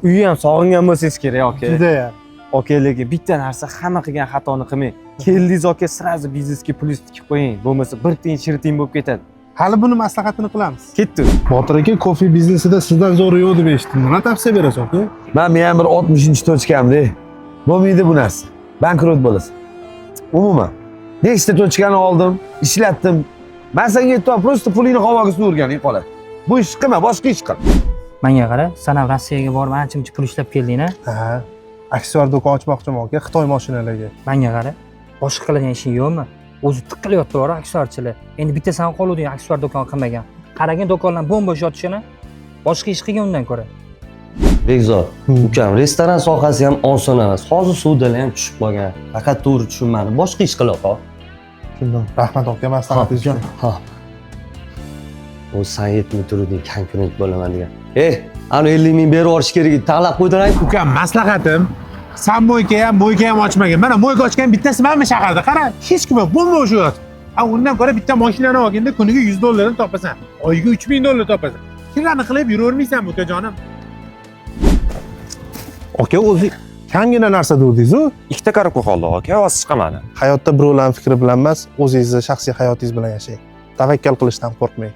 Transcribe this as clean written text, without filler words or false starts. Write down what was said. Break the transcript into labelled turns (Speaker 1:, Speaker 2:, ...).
Speaker 1: Uyni ham sog'ingan bo'lsangiz kerak aka.
Speaker 2: Juda.
Speaker 1: Aka, lekin bitta narsa hamma qilgan xatoni qilmang. Keldingiz aka, srazi biznesga plyus tikib qo'ying. Bo'lmasa bir tiyin shiriting bo'lib ketadi.
Speaker 2: Hali buni maslahatini qilamiz.
Speaker 1: Ketdi.
Speaker 2: Botir aka, kofe biznesida sizdan zo'ri yo'q deb eshitdim. Nima tavsiya berasiz aka?
Speaker 3: Men ham bir 60-tochkamda. Bo'lmaydi bu narsa. Bankrot bo'lasiz. Umuman. Nechta tochkani oldim, ishlatdim. Men senga aytdim, просто pulingni havoga suvurganing qoladi. Bu ish qilma, boshqa ish qil.
Speaker 4: Menga qara, sen ham Rossiyaga borib ancha-muncha pul ishlab kelding-a?
Speaker 2: Ha. Aksessuar do'kon ochmoqchiman aka, Xitoy mashinalarga.
Speaker 4: Menga qara, boshqa qiladigan ishing yo'qmi? O'zi tiqilyapti bor aksessuarchilar. Endi bitta sen qoluvding aksessuar do'kon qilmagan. Qaragin do'konlar bo'm-bo'sh yotishini, boshqa ish qilgan undan ko'ra.
Speaker 5: Bekzor, ukam, restoran sohasi ham oson emas. Hozir savdolar ham tushib qolgan. Faqat to'g'ri tushunmadi. Boshqa ish qiloq.
Speaker 2: Tushundim. Rahmat aka, maslahatingiz uchun.
Speaker 5: Ha. O sen yetmay turuvding, konkurent bo'laman degan. Ana 50 ming berib yuborish kerak edi. Talab qo'ydiray.
Speaker 2: Ukam, maslahatim, san mo'yka ham ochmagan. Mana mo'yka ochgan bittasi menmi shaharda. Qara, hech kim yo'q, bo'm-bo'sh yotibdi. Undan ko'ra bitta mashinani olganda kuniga $100 topasan. Oyiga $3000 topasan. Kimlarni qilib yuravermaysan ukajonim. Aka, o'zi kamgina narsa durdingiz-ku.
Speaker 6: Ikkita qarab qoldi aka, oz chiqamadi.
Speaker 2: Hayotda birovlarning fikri bilan emas, o'zingizni shaxsiy hayotingiz bilan yashang. Tavakkal qilishdan qo'rqmang.